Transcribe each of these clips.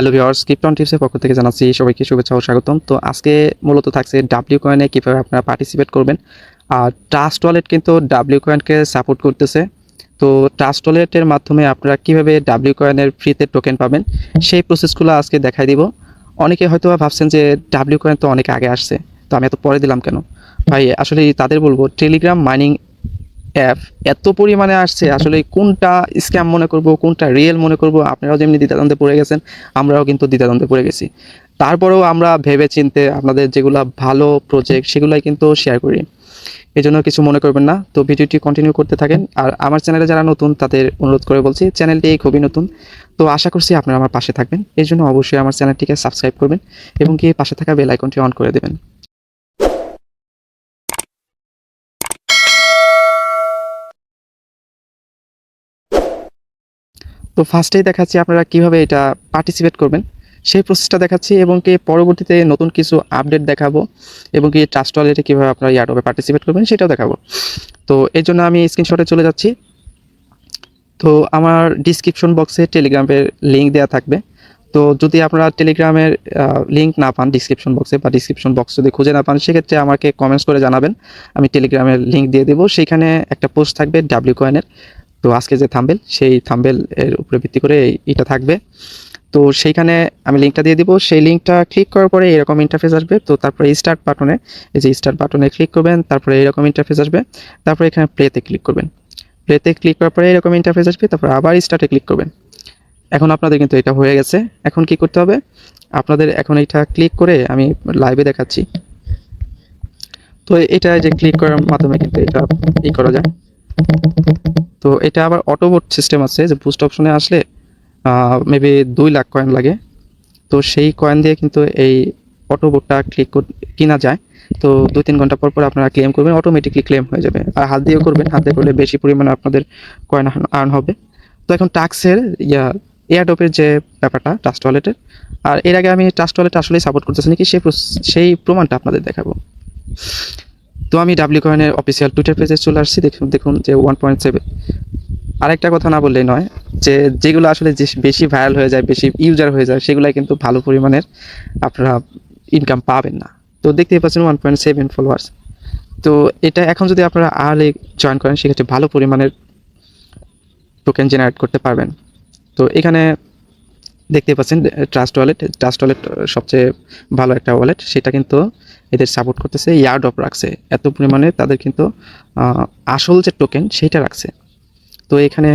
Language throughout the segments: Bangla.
হ্যালো ভিউয়ার্স, ক্রিপ্টন টিপসের পক্ষ থেকে জানাচ্ছি সবাইকে শুভেচ্ছা ও স্বাগতম। তো আজকে মূলত থাকছে ডাব্লিউ কয়েনে কীভাবে আপনারা পার্টিসিপেট করবেন। আর ট্রাস্ট ওয়ালেট কিন্তু ডাব্লিউ কয়েনকে সাপোর্ট করতেছে। তো ট্রাস্ট ওয়ালেটের মাধ্যমে আপনারা কীভাবে ডাব্লিউ কয়েনের ফ্রিতে টোকেন পাবেন সেই প্রসেসগুলো আজকে দেখাই দিব। অনেকে হয়তো ভাবছেন যে ডাব্লিউ কয়েন তো অনেক আগে আসছে, তো আমি এত পরে দিলাম কেন। ভাই আসলে তাদের বলবো, টেলিগ্রাম মাইনিং অ্যাপ এত পরিমাণে আসছে, আসলে কোনটা স্ক্যাম মনে করব, কোনটা রিয়েল মনে করব, আপনারাও যেমনি দ্বিধাদ্বন্দ্বে পড়ে গেছেন, আমরাও কিন্তু দ্বিধাদ্বন্দ্বে পড়ে গেছি। তারপরেও আমরা ভেবে চিন্তে আপনাদের যেগুলো ভালো প্রজেক্ট সেগুলাই কিন্তু শেয়ার করি, এই জন্য কিছু মনে করবেন না। তো ভিডিওটি কন্টিনিউ করতে থাকেন। আর আমার চ্যানেলে যারা নতুন তাদের অনুরোধ করে বলছি, চ্যানেলটি খুবই নতুন, তো আশা করছি আপনারা আমার পাশে থাকবেন। এই জন্য অবশ্যই আমার চ্যানেলটিকে সাবস্ক্রাইব করবেন এবং কি পাশে থাকা বেল আইকনটি অন করে দেবেন। তো ফার্স্টেই দেখাচ্ছি আপনারা কীভাবে এটা পার্টিসিপেট করবেন সেই প্রসেসটা দেখাচ্ছি, এবং কি পরবর্তীতে নতুন কিছু আপডেট দেখাবো, এবং কি ট্রাস্ট ওয়ালেটে কীভাবে আপনারা ইয়ারড্রপে পার্টিসিপেট করবেন সেটাও দেখাবো। তো এই জন্য আমি স্ক্রিনশটে চলে যাচ্ছি। তো আমার ডিসক্রিপশন বক্সে টেলিগ্রামের লিঙ্ক দেওয়া থাকবে। তো যদি আপনারা টেলিগ্রামের লিঙ্ক না পান ডিসক্রিপশন বক্সে, বা ডিসক্রিপশন বক্স যদি খুঁজে না পান, সেক্ষেত্রে আমাকে কমেন্টস করে জানাবেন, আমি টেলিগ্রামের লিঙ্ক দিয়ে দেবো। সেইখানে একটা পোস্ট থাকবে ডাব্লিউ কয়েনের। তো আজকে যে থাম্বেল, সেই থাম্বেল এর উপরে ভিত্তি করে এটা থাকবে। তো সেইখানে আমি লিঙ্কটা দিয়ে দিব। সেই লিঙ্কটা ক্লিক করার পরে এরকম ইন্টারফেস আসবে। তো তারপরে স্টার্ট বাটনে, এই যে স্টার্ট বাটনে ক্লিক করবেন, তারপরে এরকম ইন্টারফেস আসবে। তারপরে এখানে প্লেতে ক্লিক করবেন। প্লেতে ক্লিক করার পরে এরকম ইন্টারফেস আসবে, তারপর আবার স্টার্টে ক্লিক করবেন। এখন আপনাদের কিন্তু এটা হয়ে গেছে। এখন কি করতে হবে আপনাদের, এখন এটা ক্লিক করে আমি লাইভে দেখাচ্ছি। তো এটা যে ক্লিক করার মাধ্যমে কিন্তু এটা করা যায়। তো এটা আবার অটোবোট সিস্টেম আছে, যে বুস্ট অপশনে আসলে মেবি 2 লাখ কয়েন লাগে। তো সেই কয়েন দিয়ে কিন্তু এই অটোবোটটা কিনা যায়। তো 2-3 ঘন্টা পর পর আপনারা ক্লেম করবেন, অটোমেটিকলি ক্লেম হয়ে যাবে। আর হাত দিয়েও করবেন, হাত দিয়ে করলে বেশি পরিমাণে আপনাদের কয়েন আর্ন হবে। তো এখন টাক্সের এয়ারড্রপের যে ব্যাপারটা ট্রাস্ট ওয়ালেটের, আর এর আগে আমি ট্রাস্ট ওয়ালেট আসলেই সাপোর্ট করতেছি নাকি সেই প্রমাণটা আপনাদের দেখাবো। তো আমি ডাব্লিউ কয়েনের অফিসিয়াল টুইটার পেজে চলে আসছি। দেখুন যে 1.7। আরেকটা কথা না বললেই নয়, যে যেগুলো আসলে বেশি ভাইরাল হয়ে যায়, বেশি ইউজার হয়ে যায়, সেগুলাই কিন্তু ভালো পরিমাণের আপনারা ইনকাম পাবেন না। তো দেখতেই পাচ্ছেন 1.7 ফলোয়ার্স। তো এটা এখন যদি আপনারা আর্লি জয়েন করেন, সেক্ষেত্রে ভালো পরিমাণের টোকেন জেনারেট করতে পারবেন। তো এখানে দেখতেই পাচ্ছেন ট্রাস্ট ওয়ালেট সবচেয়ে ভালো একটা ওয়ালেট, সেটা কিন্তু এদের সাপোর্ট করতেছে, ইয়ারড্রপ রাখছে এত পরিমাণে, তাদের কিন্তু আসল যে টোকেন সেটা রাখছে। তো এখানে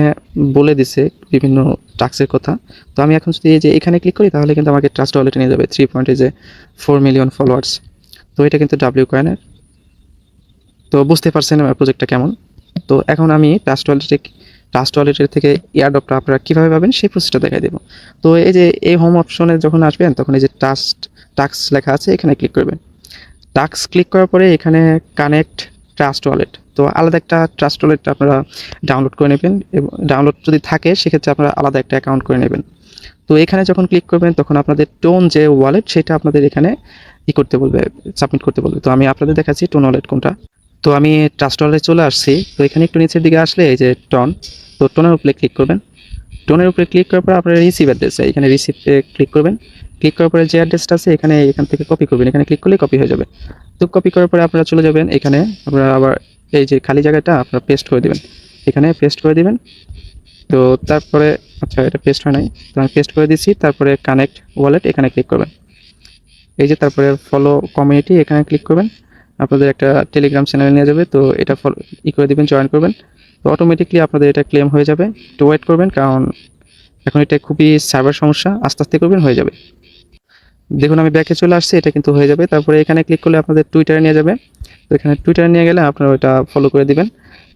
বলে দিছে বিভিন্ন টাস্কের কথা। তো আমি এখন যদি এই যে এখানে ক্লিক করি, তাহলে কিন্তু আমাকে ট্রাস্ট ওয়ালেটে নিয়ে যাবে 3.4 মিলিয়ন ফলোয়ার্স। তো এটা কিন্তু ডাব্লিউ কয়েনের। তো বুঝতে পারছেন আমার প্রজেক্টটা কেমন। তো এখন আমি ট্রাস্ট ওয়ালেটের থেকে এয়ারড্রপটা আপনারা কীভাবে পাবেন সেই প্রসেসটা দেখাই দেবো। তো এই যে এই হোম অপশনে যখন আসবেন, তখন এই যে টাস্ক লেখা আছে, এখানে ক্লিক করবেন। টাস্ক ক্লিক করার পরে এখানে কানেক্ট ট্রাস্ট ওয়ালেট, তো আলাদা একটা ট্রাস্ট ওয়ালেট আপনারা ডাউনলোড করে নেবেন, এবং ডাউনলোড যদি থাকে সেক্ষেত্রে আপনারা আলাদা একটা অ্যাকাউন্ট করে নেবেন। তো এখানে যখন ক্লিক করবেন, তখন আপনাদের টোন যে ওয়ালেট সেটা আপনাদের এখানে করতে বলবে, সাবমিট করতে বলবে। তো আমি আপনাদের দেখাচ্ছি টোন ওয়ালেট কোনটা। তো আমি ট্রাস্ট ওয়ালেটে চলে আসছি। তো এখানে একটু নিচের দিকে আসলে এই যে টোন, তো টোনের উপরে ক্লিক করবেন। টোনের উপরে ক্লিক করার পর আপনার রিসিভ অ্যাড্রেস, এখানে রিসিভে ক্লিক করবেন। ক্লিক করার পরে যে অ্যাড্রেসটা আছে এখান থেকে কপি করবেন, এখানে ক্লিক করলে কপি হয়ে যাবে। তো কপি করার পরে আপনারা চলে যাবেন এখানে, আপনারা আবার এই যে খালি জায়গাটা আপনারা পেস্ট করে দেবেন, এখানে পেস্ট করে দিবেন। তো তারপরে আচ্ছা, এটা পেস্ট হয় নাই, তো আমি পেস্ট করে দিচ্ছি। তারপরে কানেক্ট ওয়ালেট, এখানে ক্লিক করবেন। এই যে তারপরে ফলো কমিউনিটি, এখানে ক্লিক করবেন। আপনাদের একটা টেলিগ্রাম চ্যানেলে নিয়ে যাবে, তো এটা ফলো করে দিবেন, জয়েন করবেন। তো অটোমেটিকলি আপনাদের এটা ক্লেম হয়ে যাবে। একটু ওয়েট করবেন, কারণ এখন এটা খুবই সার্ভার সমস্যা, আস্তে আস্তে করবেন, হয়ে যাবে। দেখুন আমি ব্যাকে চলে আসছি, এটা কিন্তু হয়ে যাবে। তারপরে এখানে ক্লিক করলে আপনাদের টুইটারে নিয়ে যাবে। তো এখানে টুইটারে নিয়ে গেলে আপনারা ওইটা ফলো করে দিবেন।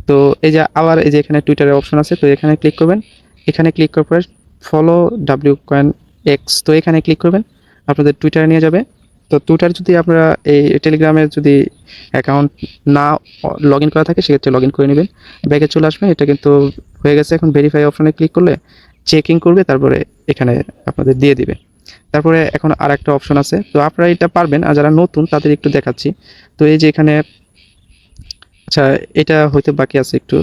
তো এই যে আবার এই যে এখানে টুইটারের অপশন আছে, তো এখানে ক্লিক করবেন। এখানে ক্লিক করার পরে ফলো ডাব্লিউ কয়েন এক্স, তো এখানে ক্লিক করবেন, আপনাদের টুইটারে নিয়ে যাবে। তো টুইটার যদি আপনারা এই টেলিগ্রামের যদি অ্যাকাউন্ট না লগ ইন করা থাকে, সেক্ষেত্রে লগ ইন করে নেবেন। ব্যাকে চলে আসবেন, এটা কিন্তু হয়ে গেছে। এখন ভেরিফাই অপশনে ক্লিক করলে চেকিং করবে, তারপরে এখানে আপনাদের দিয়ে দিবে। তারপরে এখন আর একটা অপশন আছে, তো আপনারা এটা পারবেন, আর যারা নতুন তাদের একটু দেখাচ্ছি। তো এই যে এখানে, আচ্ছা এটা হয়তো বাকি আছে একটু।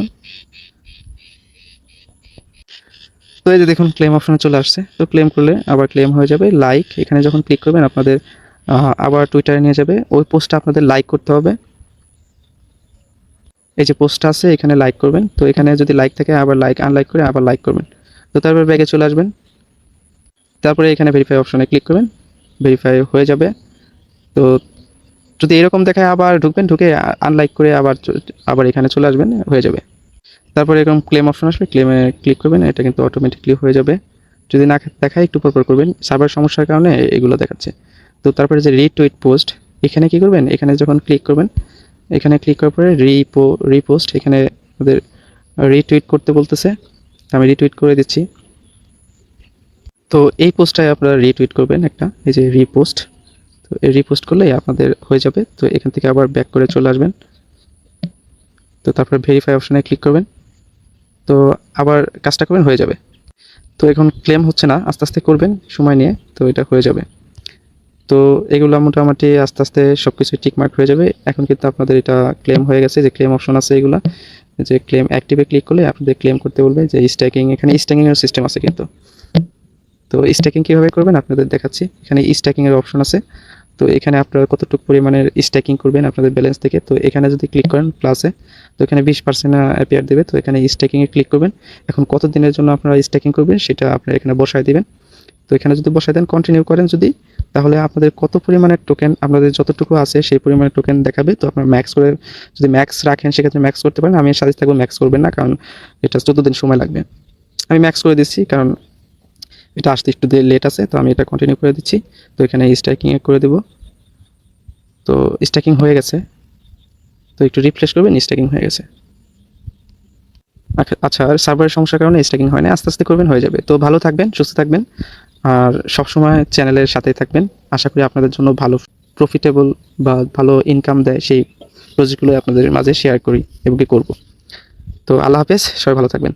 তো এই যে দেখুন ক্লেম অপশনে চলে আসছে। তো ক্লেম করলে আবার ক্লেম হয়ে যাবে। লাইক এখানে যখন ক্লিক করবেন আপনাদের আবার টুইটারে নিয়ে যাবে। ওই পোস্টটা আপনাদের লাইক করতে হবে। এই যে পোস্টটা আছে এখানে লাইক করবেন। তো এখানে যদি লাইক থাকে আবার লাইক আনলাইক করে আবার লাইক করবেন। তো তারপর ব্যাগে চলে আসবেন। তারপরে এখানে ভেরিফাই অপশনে ক্লিক করবেন। ভেরিফাই হয়ে যাবে। তো যদি এরকম দেখায় আবার ঢুকবেন, ঢুকে আনলাইক করে আবার এখানে চলে আসবেন, হয়ে যাবে। তারপরে এরকম ক্লেম অপশন আসবে, ক্লেমে ক্লিক করবেন। এটা কিন্তু অটোমেটিকলি হয়ে যাবে। যদি না দেখায় একটু পরপর করবেন, সার্ভার সমস্যার কারণে এগুলো দেখাচ্ছে। তো তারপরে যে রিটুইট পোস্ট, এখানে কি করবেন, এখানে যখন ক্লিক করবেন, এখানে ক্লিক করার পরে রিপোস্ট, এখানে আমাদের রিটুইট করতে বলতেছে। আমি রিটুইট করে দিচ্ছি। তো এই পোস্টটায় আপনারা রিটুইট করবেন একটা, এই যে রিপোস্ট। তো এই রিপোস্ট করলেই আপনাদের হয়ে যাবে। তো এখান থেকে আবার ব্যাক করে চলে আসবেন। তো তারপর ভেরিফাই অপশনে ক্লিক করবেন। তো আবার কাজটা করবেন, হয়ে যাবে। তো এখন ক্লেম হচ্ছে না, আস্তে আস্তে করবেন সময় নিয়ে, তো এটা হয়ে যাবে। তো এগুলো মোটামুটি আস্তে আস্তে সব কিছু টিকমার্ক হয়ে যাবে। এখন কিন্তু আপনাদের এটা ক্লেম হয়ে গেছে। যে ক্লেম অপশন আছে এগুলো, যে ক্লেম অ্যাক্টিভে ক্লিক করলে আপনাদের ক্লেম করতে বলবে। যে স্ট্যাকিং, এখানে স্ট্যাকিংয়ের সিস্টেম আছে কিন্তু। তো স্ট্যাকিং কীভাবে করবেন আপনাদের দেখাচ্ছি। এখানে স্ট্যাকিংয়ের অপশন আছে। তো এখানে আপনারা কতটুকু পরিমাণের স্ট্যাকিং করবেন আপনাদের ব্যালেন্স থেকে। তো এখানে যদি ক্লিক করেন প্লাসে, তো এখানে 20% অ্যাপিয়ার দেবে। তো এখানে স্ট্যাকিংয়ে ক্লিক করবেন। এখন কত দিনের জন্য আপনারা স্ট্যাকিং করবেন সেটা আপনারা এখানে বসায় দিবেন। তো এখানে যদি বসায় দেন, কন্টিনিউ করেন যদি, তাহলে আপনাদের কত পরিমাণের টোকেন, আপনাদের যতটুকু আছে সেই পরিমাণের টোকেন দেখাবে। তো আপনার ম্যাক্স করে, যদি ম্যাক্স রাখেন সেক্ষেত্রে ম্যাক্স করতে পারেন। আমি সাজেস্ট থাকবো ম্যাক্স করবেন না, কারণ এটা 14 দিন সময় লাগবে। আমি ম্যাক্স করে দিচ্ছি, কারণ এটা আসতে একটু লেট আছে। তো আমি এটা কন্টিনিউ করে দিচ্ছি। তো এখানে স্ট্যাকিংয়ে করে দেবো। তো স্ট্যাকিং হয়ে গেছে। তো একটু রিফ্রেশ করবেন, স্ট্যাকিং হয়ে গেছে। আচ্ছা, আর সার্ভারের সমস্যার কারণে স্ট্যাকিং হয় না, আস্তে আস্তে করবেন, হয়ে যাবে। তো ভালো থাকবেন, সুস্থ থাকবেন, আর সবসময় চ্যানেলের সাথেই থাকবেন। আশা করি আপনাদের জন্য ভালো প্রফিটেবল বা ভালো ইনকাম দেয় সেই প্রজেক্টগুলো আপনাদের মাঝে শেয়ার করি এবং কি করব। তো আল্লাহ হাফেজ, সবাই ভালো থাকবেন।